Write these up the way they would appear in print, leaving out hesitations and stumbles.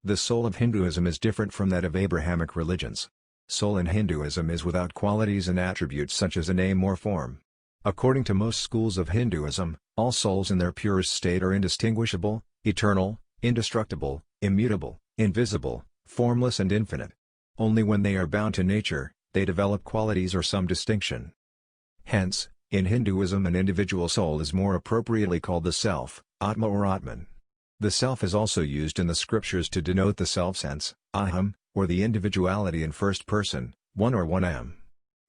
The soul of Hinduism is different from that of Abrahamic religions. Soul in Hinduism is without qualities and attributes such as a name or form. According to most schools of Hinduism, all souls in their purest state are indistinguishable, eternal, indestructible, immutable, invisible, formless and infinite. Only when they are bound to nature, they develop qualities or some distinction. Hence, in Hinduism an individual soul is more appropriately called the self, Atma or Atman. The self is also used in the scriptures to denote the self-sense, aham, or the individuality in first person, one or one am.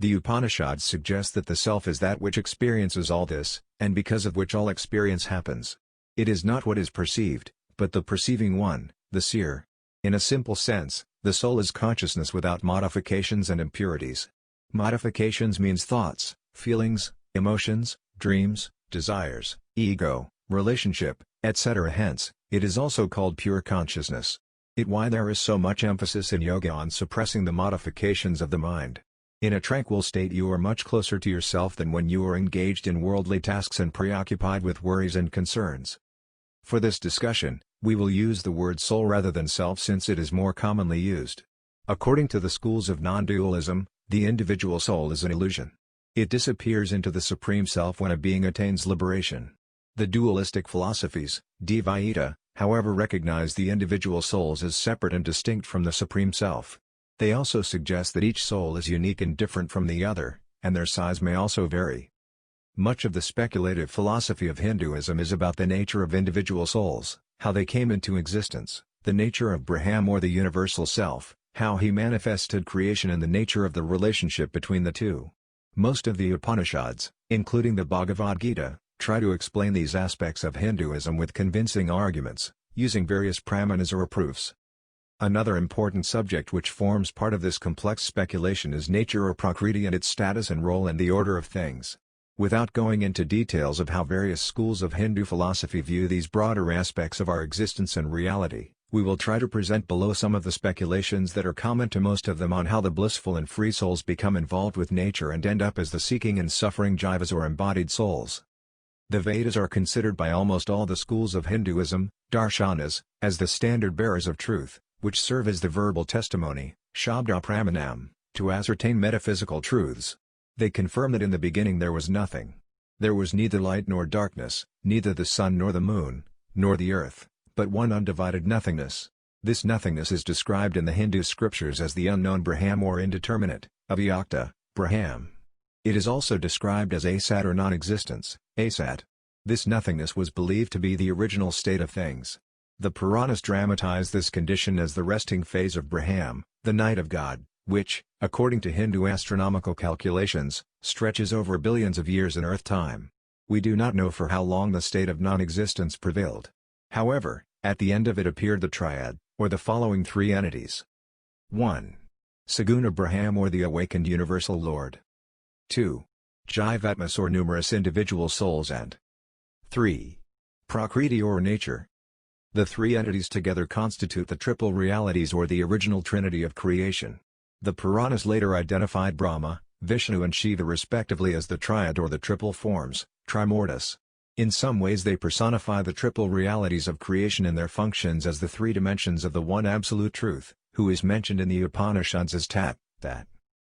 The Upanishads suggest that the self is that which experiences all this, and because of which all experience happens. It is not what is perceived, but the perceiving one, the seer. In a simple sense, the soul is consciousness without modifications and impurities. Modifications means thoughts, feelings, emotions, dreams, desires, ego, relationship, etc. Hence, it is also called pure consciousness. Why there is so much emphasis in yoga on suppressing the modifications of the mind. In a tranquil state you are much closer to yourself than when you are engaged in worldly tasks and preoccupied with worries and concerns. For this discussion, we will use the word soul rather than self since it is more commonly used. According to the schools of non-dualism, the individual soul is an illusion. It disappears into the Supreme Self when a being attains liberation. The dualistic philosophies, Dvaita, however recognize the individual souls as separate and distinct from the Supreme Self. They also suggest that each soul is unique and different from the other, and their size may also vary. Much of the speculative philosophy of Hinduism is about the nature of individual souls, how they came into existence, the nature of Brahman or the universal self, how he manifested creation and the nature of the relationship between the two. Most of the Upanishads, including the Bhagavad Gita, try to explain these aspects of Hinduism with convincing arguments, using various pramanas or proofs. Another important subject which forms part of this complex speculation is nature or prakriti and its status and role in the order of things. Without going into details of how various schools of Hindu philosophy view these broader aspects of our existence and reality, we will try to present below some of the speculations that are common to most of them on how the blissful and free souls become involved with nature and end up as the seeking and suffering jivas or embodied souls. The Vedas are considered by almost all the schools of Hinduism, darshanas, as the standard bearers of truth, which serve as the verbal testimony, shabda pramanam, to ascertain metaphysical truths. They confirm that in the beginning there was nothing. There was neither light nor darkness, neither the sun nor the moon, nor the earth, but one undivided nothingness. This nothingness is described in the Hindu scriptures as the unknown Brahman or indeterminate, avyakta, Brahman. It is also described as asat or non-existence, asat. This nothingness was believed to be the original state of things. The Puranas dramatize this condition as the resting phase of Brahman, the night of God, which, according to Hindu astronomical calculations, stretches over billions of years in Earth time. We do not know for how long the state of non-existence prevailed. However, at the end of it appeared the triad, or the following three entities. 1. Saguna Brahman or the awakened universal Lord. 2. Jivatmas or numerous individual souls and 3. Prakriti or nature. The three entities together constitute the triple realities or the original trinity of creation. The Puranas later identified Brahma, Vishnu and Shiva respectively as the triad or the triple forms, trimurtis. In some ways they personify the triple realities of creation in their functions as the three dimensions of the one absolute truth, who is mentioned in the Upanishads as Tat, that.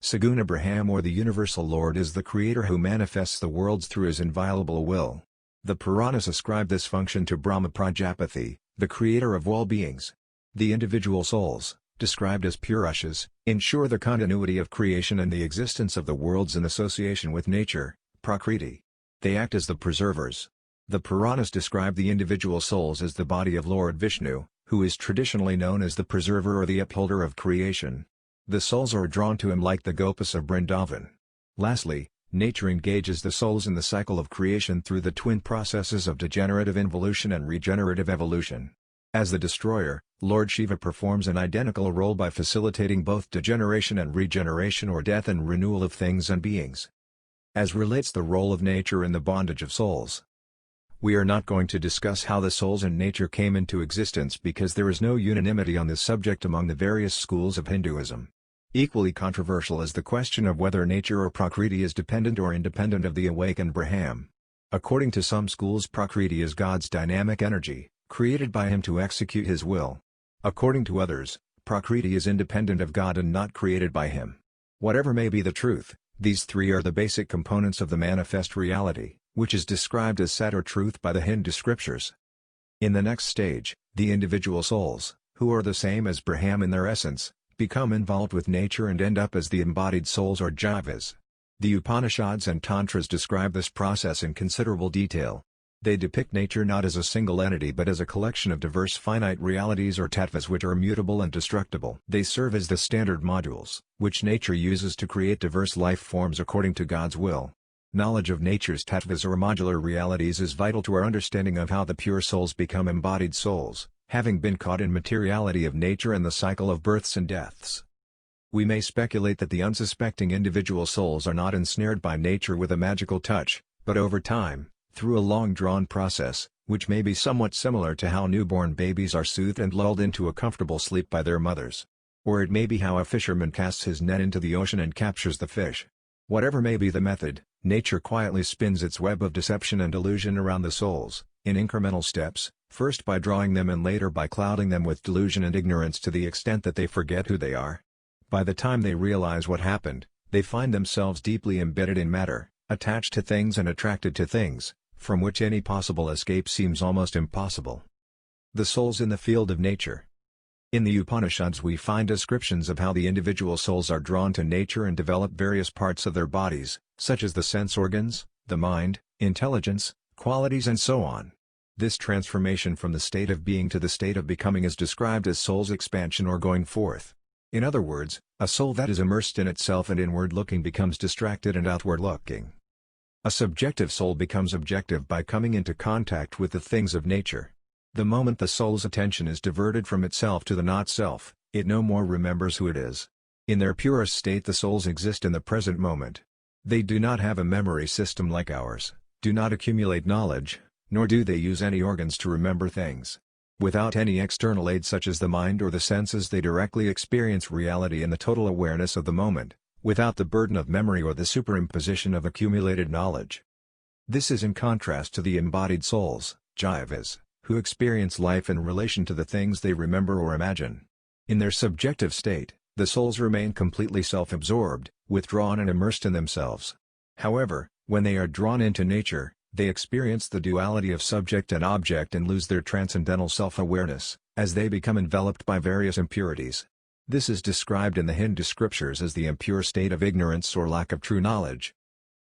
Saguna Brahman or the universal Lord is the creator who manifests the worlds through his inviolable will. The Puranas ascribe this function to Brahma Prajapati, the creator of all beings. The individual souls, described as purushas, ensure the continuity of creation and the existence of the worlds in association with nature, prakriti. They act as the preservers. The Puranas describe the individual souls as the body of Lord Vishnu, who is traditionally known as the preserver or the upholder of creation. The souls are drawn to him like the gopas of Vrindavan. Lastly, nature engages the souls in the cycle of creation through the twin processes of degenerative involution and regenerative evolution. As the destroyer, Lord Shiva performs an identical role by facilitating both degeneration and regeneration or death and renewal of things and beings. As relates the role of nature in the bondage of souls. We are not going to discuss how the souls and nature came into existence because there is no unanimity on this subject among the various schools of Hinduism. Equally controversial is the question of whether nature or prakriti is dependent or independent of the awakened Brahman. According to some schools, prakriti is God's dynamic energy, created by him to execute his will. According to others, Prakriti is independent of God and not created by Him. Whatever may be the truth, these three are the basic components of the manifest reality, which is described as Sat or truth by the Hindu scriptures. In the next stage, the individual souls, who are the same as Brahman in their essence, become involved with nature and end up as the embodied souls or jivas. The Upanishads and Tantras describe this process in considerable detail. They depict nature not as a single entity but as a collection of diverse finite realities or tattvas which are immutable and destructible. They serve as the standard modules, which nature uses to create diverse life forms according to God's will. Knowledge of nature's tattvas or modular realities is vital to our understanding of how the pure souls become embodied souls, having been caught in materiality of nature and the cycle of births and deaths. We may speculate that the unsuspecting individual souls are not ensnared by nature with a magical touch, but over time, through a long-drawn process, which may be somewhat similar to how newborn babies are soothed and lulled into a comfortable sleep by their mothers. Or it may be how a fisherman casts his net into the ocean and captures the fish. Whatever may be the method, nature quietly spins its web of deception and illusion around the souls, in incremental steps, first by drawing them and later by clouding them with delusion and ignorance to the extent that they forget who they are. By the time they realize what happened, they find themselves deeply embedded in matter, attached to things and attracted to things, from which any possible escape seems almost impossible. The souls in the field of nature. In the Upanishads we find descriptions of how the individual souls are drawn to nature and develop various parts of their bodies, such as the sense organs, the mind, intelligence, qualities and so on. This transformation from the state of being to the state of becoming is described as soul's expansion or going forth. In other words, a soul that is immersed in itself and inward-looking becomes distracted and outward-looking. A subjective soul becomes objective by coming into contact with the things of nature. The moment the soul's attention is diverted from itself to the not-self, it no more remembers who it is. In their purest state the souls exist in the present moment. They do not have a memory system like ours, do not accumulate knowledge, nor do they use any organs to remember things. Without any external aid such as the mind or the senses they directly experience reality in the total awareness of the moment, without the burden of memory or the superimposition of accumulated knowledge. This is in contrast to the embodied souls, jivas, who experience life in relation to the things they remember or imagine. In their subjective state, the souls remain completely self-absorbed, withdrawn and immersed in themselves. However, when they are drawn into nature, they experience the duality of subject and object and lose their transcendental self-awareness, as they become enveloped by various impurities. This is described in the Hindu scriptures as the impure state of ignorance or lack of true knowledge.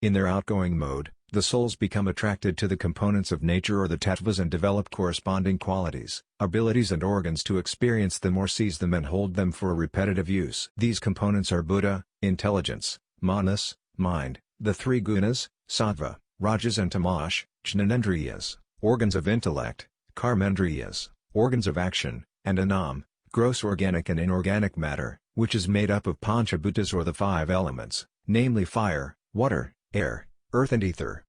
In their outgoing mode, the souls become attracted to the components of nature or the tattvas and develop corresponding qualities, abilities and organs to experience them or seize them and hold them for a repetitive use. These components are Buddha, intelligence, manas, mind, the three gunas, sattva, rajas and tamas, jnanendriyas, organs of intellect, karmendriyas, organs of action, and anam, gross organic and inorganic matter, which is made up of panchabhutas or the five elements, namely fire, water, air, earth and ether.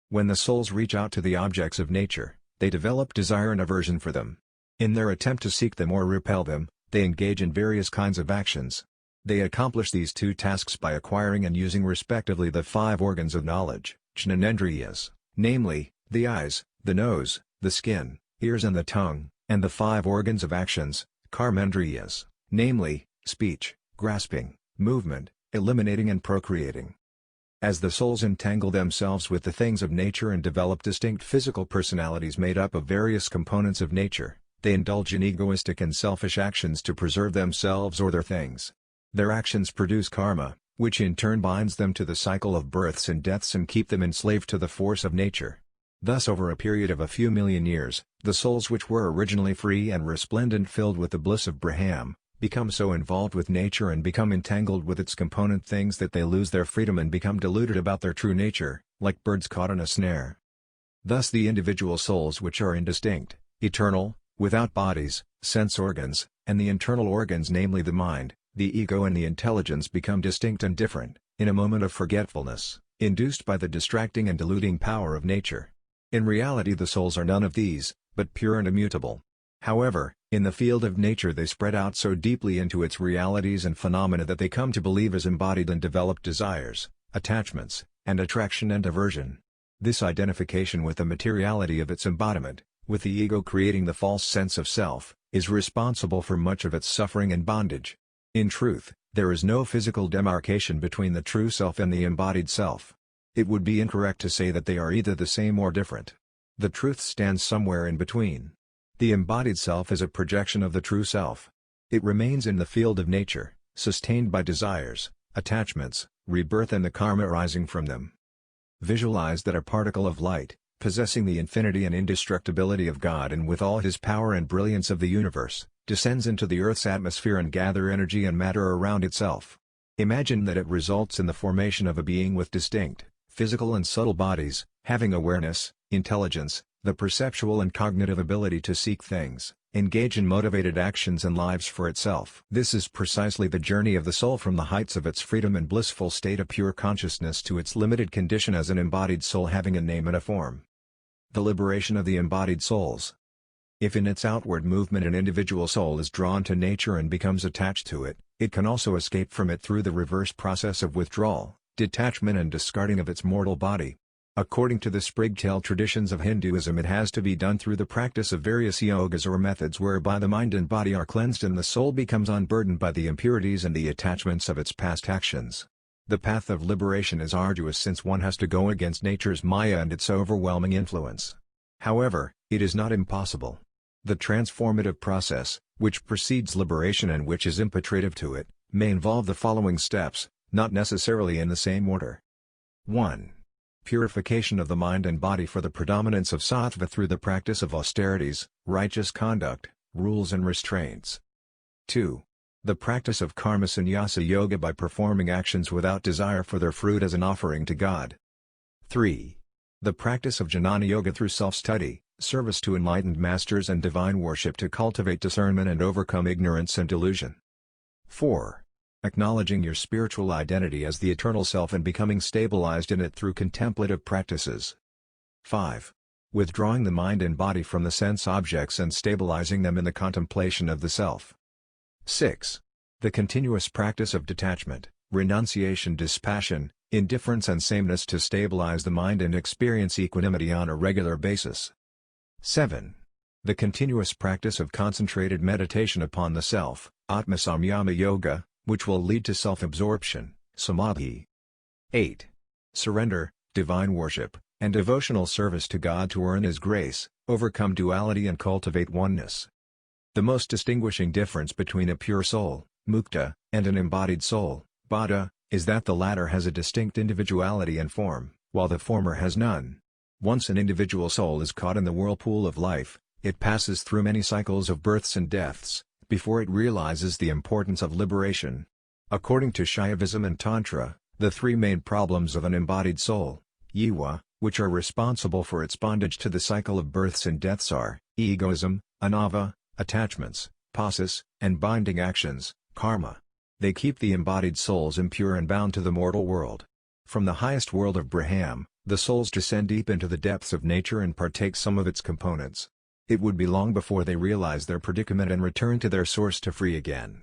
When the souls reach out to the objects of nature, they develop desire and aversion for them. In their attempt to seek them or repel them, they engage in various kinds of actions. They accomplish these two tasks by acquiring and using respectively the five organs of knowledge, jnanendriyas, namely, the eyes, the nose, the skin, ears and the tongue, and the five organs of actions, karmendriyas, namely, speech, grasping, movement, eliminating and procreating. As the souls entangle themselves with the things of nature and develop distinct physical personalities made up of various components of nature, they indulge in egoistic and selfish actions to preserve themselves or their things. Their actions produce karma, which in turn binds them to the cycle of births and deaths and keep them enslaved to the force of nature. Thus over a period of a few million years, the souls which were originally free and resplendent filled with the bliss of Brahman, become so involved with nature and become entangled with its component things that they lose their freedom and become deluded about their true nature, like birds caught in a snare. Thus the individual souls which are indistinct, eternal, without bodies, sense organs, and the internal organs namely the mind, the ego and the intelligence become distinct and different, in a moment of forgetfulness, induced by the distracting and deluding power of nature. In reality the souls are none of these, but pure and immutable. However, in the field of nature they spread out so deeply into its realities and phenomena that they come to believe as embodied and develop desires, attachments, and attraction and aversion. This identification with the materiality of its embodiment, with the ego creating the false sense of self, is responsible for much of its suffering and bondage. In truth, there is no physical demarcation between the true self and the embodied self. It would be incorrect to say that they are either the same or different. The truth stands somewhere in between. The embodied self is a projection of the true self. It remains in the field of nature, sustained by desires, attachments, rebirth and the karma arising from them. Visualize that a particle of light, possessing the infinity and indestructibility of God and with all his power and brilliance of the universe, descends into the Earth's atmosphere and gather energy and matter around itself. Imagine that it results in the formation of a being with distinct, physical and subtle bodies, having awareness, intelligence, the perceptual and cognitive ability to seek things, engage in motivated actions and lives for itself. This is precisely the journey of the soul from the heights of its freedom and blissful state of pure consciousness to its limited condition as an embodied soul having a name and a form. The liberation of the embodied souls. If in its outward movement an individual soul is drawn to nature and becomes attached to it, it can also escape from it through the reverse process of withdrawal, detachment and discarding of its mortal body. According to the Sprigtail traditions of Hinduism, it has to be done through the practice of various yogas or methods whereby the mind and body are cleansed and the soul becomes unburdened by the impurities and the attachments of its past actions. The path of liberation is arduous since one has to go against nature's maya and its overwhelming influence. However, it is not impossible. The transformative process, which precedes liberation and which is impetrative to it, may involve the following steps, not necessarily in the same order. 1. Purification of the mind and body for the predominance of sattva through the practice of austerities, righteous conduct, rules and restraints. 2. The practice of karma sannyasa yoga by performing actions without desire for their fruit as an offering to God. 3. The practice of jnana yoga through self-study, service to enlightened masters and divine worship to cultivate discernment and overcome ignorance and delusion. 4. Acknowledging your spiritual identity as the eternal self and becoming stabilized in it through contemplative practices. 5. Withdrawing the mind and body from the sense objects and stabilizing them in the contemplation of the self. 6. The continuous practice of detachment, renunciation, dispassion, indifference and sameness to stabilize the mind and experience equanimity on a regular basis. 7. The continuous practice of concentrated meditation upon the self, Atma Samyama Yoga, which will lead to self-absorption, samadhi. 8. Surrender, divine worship, and devotional service to God to earn His grace, overcome duality and cultivate oneness. The most distinguishing difference between a pure soul, mukta, and an embodied soul, bada, is that the latter has a distinct individuality and form, while the former has none. Once an individual soul is caught in the whirlpool of life, it passes through many cycles of births and deaths, before it realizes the importance of liberation. According to Shaivism and Tantra, the three main problems of an embodied soul, jiva, which are responsible for its bondage to the cycle of births and deaths are, egoism, anava, attachments, pasas, and binding actions, karma. They keep the embodied souls impure and bound to the mortal world. From the highest world of Brahman, the souls descend deep into the depths of nature and partake some of its components. It would be long before they realize their predicament and return to their source to free again.